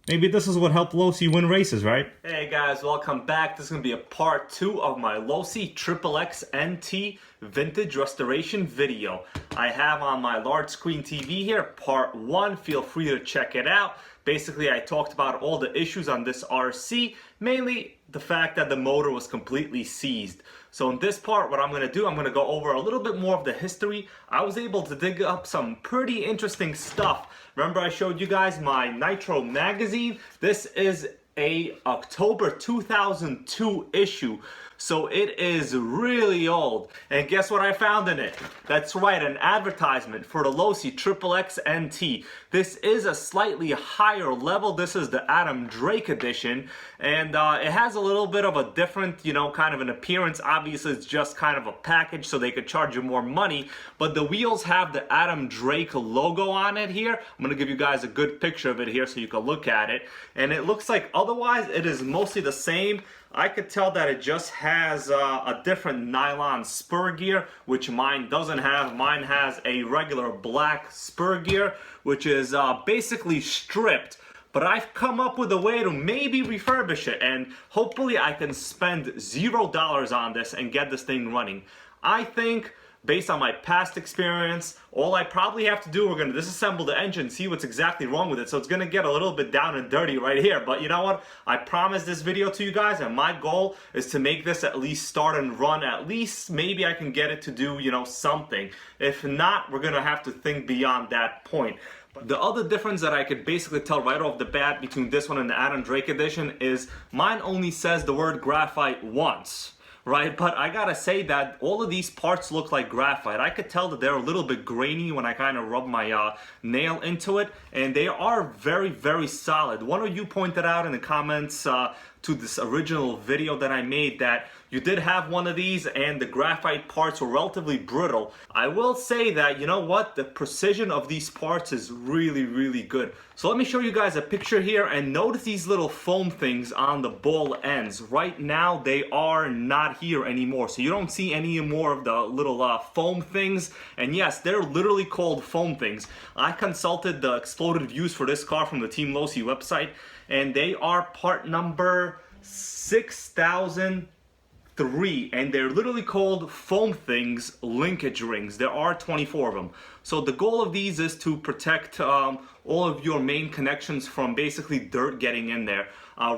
Maybe this is what helped LOSI win races, right? Hey guys, welcome back. This is going to be a part 2 of my LOSI xxx-nt vintage restoration video. I have on my large screen TV here, part 1. Feel free to check it out. Basically, I talked about all the issues on this RC, mainly the fact that the motor was completely seized. So in this part, what I'm going to do, I'm going to go over a little bit more of the history. I was able to dig up some pretty interesting stuff. Remember I showed you guys my Nitro magazine? This is a October 2002 issue. So it is really old. And guess what I found in it? That's right, an advertisement for the LOSI xxx-nt. This is a slightly higher level. This is the Adam Drake edition. And it has a little bit of a different, kind of an appearance. Obviously, it's just kind of a package so they could charge you more money. But the wheels have the Adam Drake logo on it here. I'm going to give you guys a good picture of it here so you can look at it. And it looks like otherwise it is mostly the same. I could tell that it just has a different nylon spur gear, which mine doesn't have. Mine has a regular black spur gear, which is basically stripped. But I've come up with a way to maybe refurbish it, and hopefully I can spend $0 on this and get this thing running. I think, based on my past experience, all I probably have to do, we're going to disassemble the engine, see what's exactly wrong with it. So it's going to get a little bit down and dirty right here. But you know what? I promised this video to you guys, and my goal is to make this at least start and run. At least maybe I can get it to do, something. If not, we're going to have to think beyond that point. The other difference that I could basically tell right off the bat between this one and the Adam Drake edition is mine only says the word graphite once. Right, but I gotta say that all of these parts look like graphite. I could tell that they're a little bit grainy when I kind of rub my nail into it, and they are very, very solid. One of you pointed out in the comments to this original video that I made that you did have one of these and the graphite parts were relatively brittle. I will say that, you know what, the precision of these parts is really, really good. So let me show you guys a picture here, and notice these little foam things on the ball ends. Right now they are not here anymore, so you don't see any more of the little foam things. And yes, they're literally called foam things. I consulted the exploded views for this car from the Team LOSI website, and they are part number 6003, and they're literally called foam things linkage rings. There are 24 of them. So the goal of these is to protect all of your main connections from basically dirt getting in there.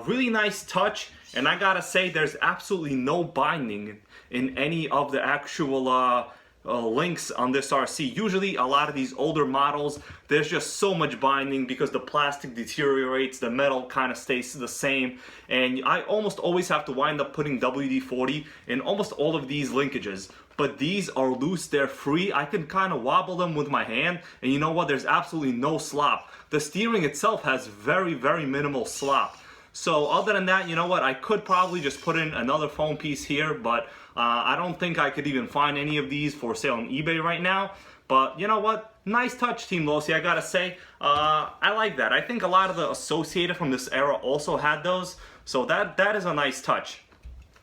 Really nice touch, and I gotta say there's absolutely no binding in any of the actual links on this RC. Usually a lot of these older models, there's just so much binding because the plastic deteriorates, the metal kind of stays the same, and I almost always have to wind up putting WD-40 in almost all of these linkages. But these are loose, they're free. I can kind of wobble them with my hand, and you know what, there's absolutely no slop. The steering itself has very, very minimal slop. So other than that, you know what, I could probably just put in another foam piece here, but I don't think I could even find any of these for sale on eBay right now. But you know what, nice touch, Team LOSI, I gotta say. I like that. I think a lot of the Associated from this era also had those, so that is a nice touch.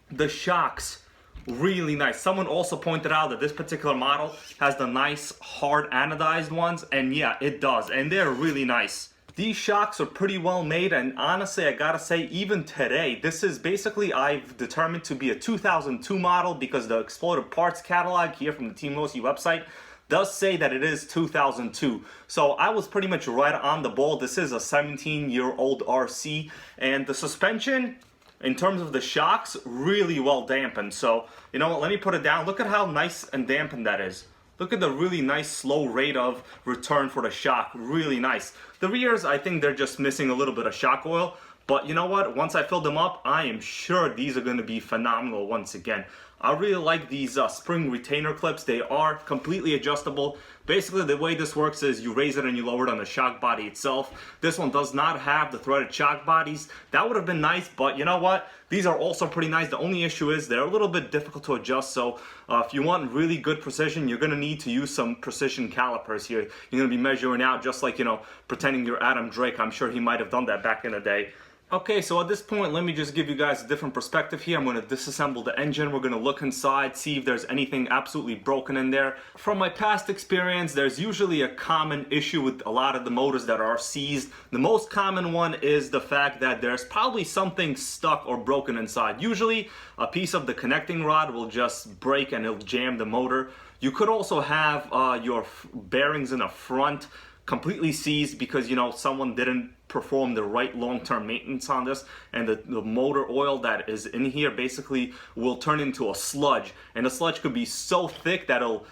The shocks, really nice. Someone also pointed out that this particular model has the nice hard anodized ones, and yeah, it does, and they're really nice. These shocks are pretty well made, and honestly, I gotta say, even today, this is basically, I've determined to be a 2002 model because the exploded parts catalog here from the Team LOSI website does say that it is 2002. So I was pretty much right on the ball. This is a 17-year-old RC, and the suspension, in terms of the shocks, really well dampened. So, you know what, let me put it down. Look at how nice and dampened that is. Look at the really nice slow rate of return for the shock, really nice. The rears, I think they're just missing a little bit of shock oil, but you know what, once I fill them up, I am sure these are going to be phenomenal once again. I really like these spring retainer clips. They are completely adjustable. Basically, the way this works is you raise it and you lower it on the shock body itself. This one does not have the threaded shock bodies. That would have been nice, but you know what? These are also pretty nice. The only issue is they're a little bit difficult to adjust, so if you want really good precision, you're going to need to use some precision calipers here. You're going to be measuring out just like, pretending you're Adam Drake. I'm sure he might have done that back in the day. Okay, so at this point, let me just give you guys a different perspective here. I'm going to disassemble the engine. We're going to look inside, see if there's anything absolutely broken in there. From my past experience, there's usually a common issue with a lot of the motors that are seized. The most common one is the fact that there's probably something stuck or broken inside. Usually, a piece of the connecting rod will just break and it'll jam the motor. You could also have your bearings in the front completely seized because, you know, someone didn't perform the right long-term maintenance on this, and the motor oil that is in here basically will turn into a sludge, and the sludge could be so thick that it'll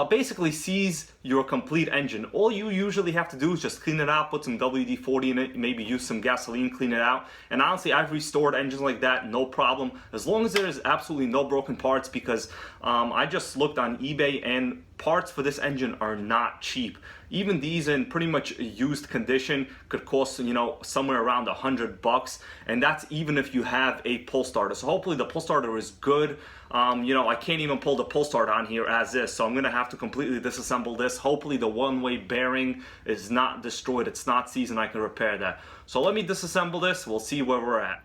basically seize your complete engine. All you usually have to do is just clean it out, put some WD-40 in it, maybe use some gasoline, clean it out. And honestly, I've restored engines like that, no problem, as long as there's absolutely no broken parts, because I just looked on eBay and parts for this engine are not cheap. Even these in pretty much used condition could cost, you know, somewhere around $100, and that's even if you have a pull starter. So hopefully the pull starter is good. You know, I can't even pull the pull starter on here as is, so I'm gonna have to completely disassemble this. Hopefully the one-way bearing is not destroyed, it's not seized, and I can repair that. So let me disassemble this, we'll see where we're at.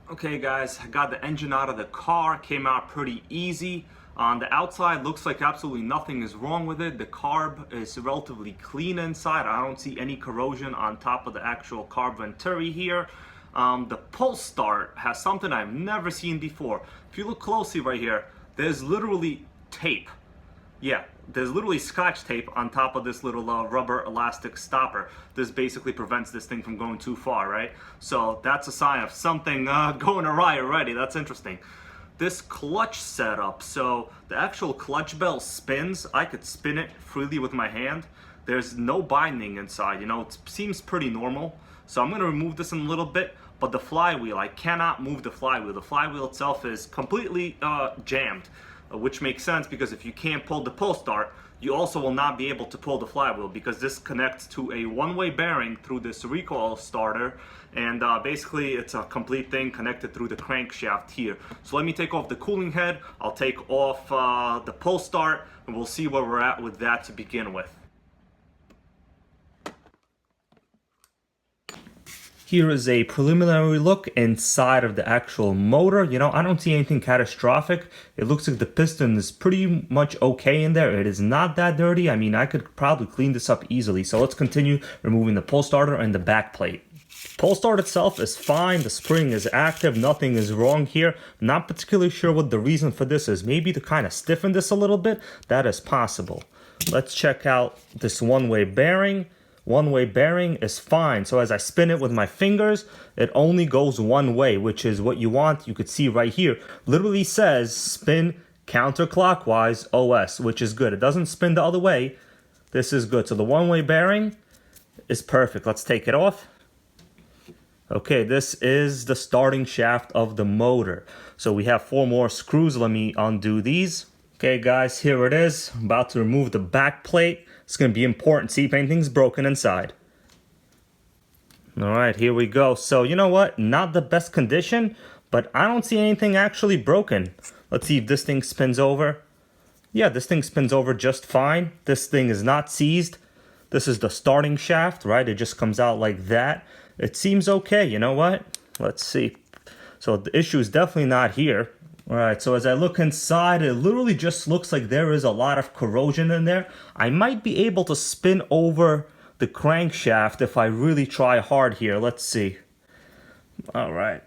Okay guys, I got the engine out of the car, came out pretty easy. On the outside, looks like absolutely nothing is wrong with it. The carb is relatively clean inside. I don't see any corrosion on top of the actual carb venturi here. The pull start has something I've never seen before. If you look closely right here, there's literally tape. Yeah, there's literally scotch tape on top of this little rubber elastic stopper. This basically prevents this thing from going too far, right? So that's a sign of something going awry already. That's interesting. This clutch setup, so the actual clutch bell spins. I could spin it freely with my hand. There's no binding inside, you know, it seems pretty normal. So I'm gonna remove this in a little bit, but the flywheel, I cannot move the flywheel. The flywheel itself is completely jammed, which makes sense because if you can't pull the pull start, you also will not be able to pull the flywheel because this connects to a one-way bearing through this recoil starter, and basically it's a complete thing connected through the crankshaft here. So let me take off the cooling head, I'll take off the pull start, and we'll see where we're at with that to begin with. Here is a preliminary look inside of the actual motor. You know, I don't see anything catastrophic. It looks like the piston is pretty much okay in there. It is not that dirty. I mean, I could probably clean this up easily. So let's continue removing the pull starter and the back plate. Pull start itself is fine. The spring is active. Nothing is wrong here. Not particularly sure what the reason for this is. Maybe to kind of stiffen this a little bit. That is possible. Let's check out this one-way bearing. One-way bearing is fine. So as I spin it with my fingers, it only goes one way, which is what you want. You could see right here, literally says spin counterclockwise OS, which is good. It doesn't spin the other way. This is good. So the one-way bearing is perfect. Let's take it off. Okay, this is the starting shaft of the motor. So we have 4 more screws. Let me undo these. Okay guys, here it is. I'm about to remove the back plate. It's going to be important. See if anything's broken inside. Alright, here we go. So, you know what? Not the best condition, but I don't see anything actually broken. Let's see if this thing spins over. Yeah, this thing spins over just fine. This thing is not seized. This is the starting shaft, right? It just comes out like that. It seems okay. You know what? Let's see. So the issue is definitely not here. Alright, so as I look inside, it literally just looks like there is a lot of corrosion in there. I might be able to spin over the crankshaft if I really try hard here. Let's see. Alright.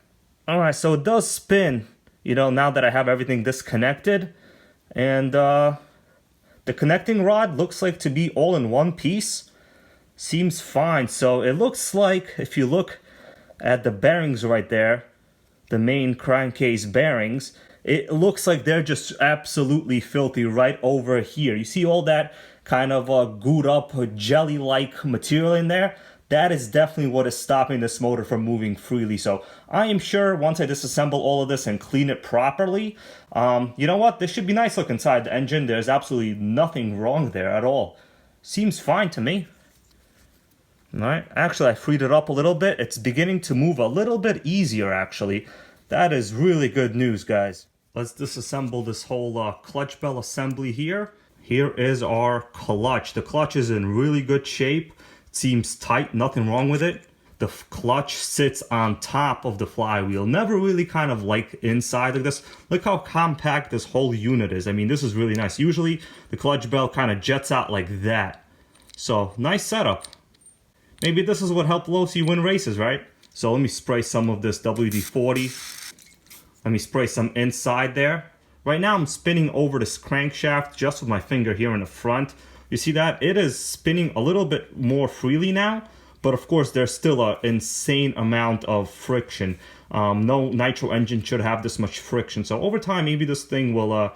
Alright, so it does spin, you know, now that I have everything disconnected. And the connecting rod looks like to be all in one piece. Seems fine. So it looks like, if you look at the bearings right there, the main crankcase bearings, it looks like they're just absolutely filthy right over here. You see all that kind of gooed up jelly-like material in there? That is definitely what is stopping this motor from moving freely. So I am sure once I disassemble all of this and clean it properly, you know what? This should be nice look inside the engine. There's absolutely nothing wrong there at all. Seems fine to me. Alright, actually I freed it up a little bit. It's beginning to move a little bit easier actually. That is really good news, guys. Let's disassemble this whole clutch bell assembly here. Here is our clutch. The clutch is in really good shape. It seems tight, nothing wrong with it. the clutch sits on top of the flywheel. Never really kind of like inside like this. Look how compact this whole unit is. I mean, this is really nice. Usually the clutch belt kind of jets out like that. So nice setup. Maybe this is what helped LOSI win races, right? So let me spray some of this WD-40. Let me spray some inside there. Right now I'm spinning over this crankshaft just with my finger here in the front. You see that? It is spinning a little bit more freely now, but of course there's still an insane amount of friction. No nitro engine should have this much friction. So over time, maybe this thing will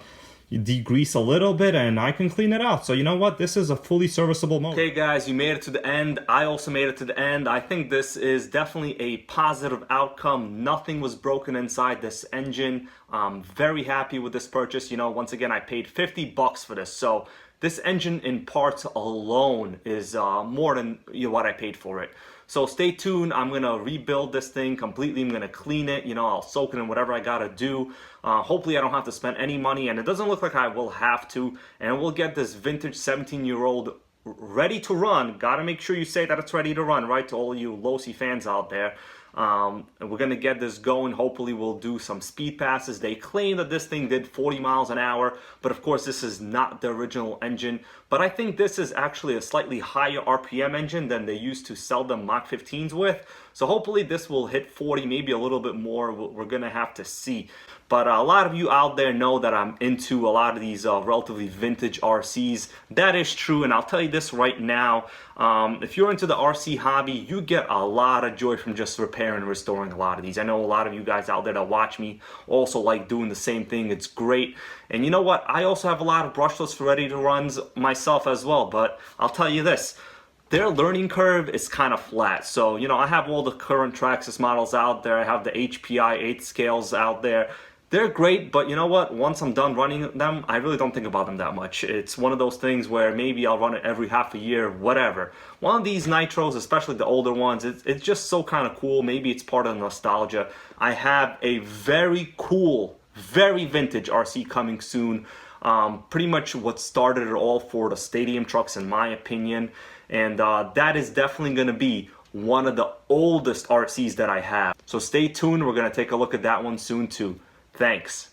degrease a little bit and I can clean it out. So you know what? This is a fully serviceable motor. Okay guys, you made it to the end. I also made it to the end. I think this is definitely a positive outcome. Nothing was broken inside this engine. I'm very happy with this purchase. You know, once again, I paid 50 bucks for this. So this engine in parts alone is more than what I paid for it. So stay tuned. I'm going to rebuild this thing completely. I'm going to clean it. You know, I'll soak it in whatever I got to do. Hopefully I don't have to spend any money, and it doesn't look like I will have to. And we'll get this vintage 17-year-old ready to run. Got to make sure you say that it's ready to run, right? To all you LOSI fans out there. And we're going to get this going. Hopefully we'll do some speed passes. They claim that this thing did 40 miles an hour, but of course this is not the original engine. But I think this is actually a slightly higher RPM engine than they used to sell them Mach 15s with. So hopefully this will hit 40, maybe a little bit more. We're going to have to see. But a lot of you out there know that I'm into a lot of these relatively vintage RCs. That is true, and I'll tell you this right now. If you're into the RC hobby, you get a lot of joy from just repairing and restoring a lot of these. I know a lot of you guys out there that watch me also like doing the same thing. It's great. And you know what? I also have a lot of brushless ready to runs myself as well. But I'll tell you this. Their learning curve is kind of flat. So, you know, I have all the current Traxxas models out there. I have the HPI 8 scales out there. They're great, but you know what? Once I'm done running them, I really don't think about them that much. It's one of those things where maybe I'll run it every half a year, whatever. One of these nitros, especially the older ones, it's just so kind of cool. Maybe it's part of the nostalgia. I have a very cool, very vintage RC coming soon. Pretty much what started it all for the stadium trucks, in my opinion. And that is definitely going to be one of the oldest RCs that I have. So stay tuned. We're going to take a look at that one soon too. Thanks.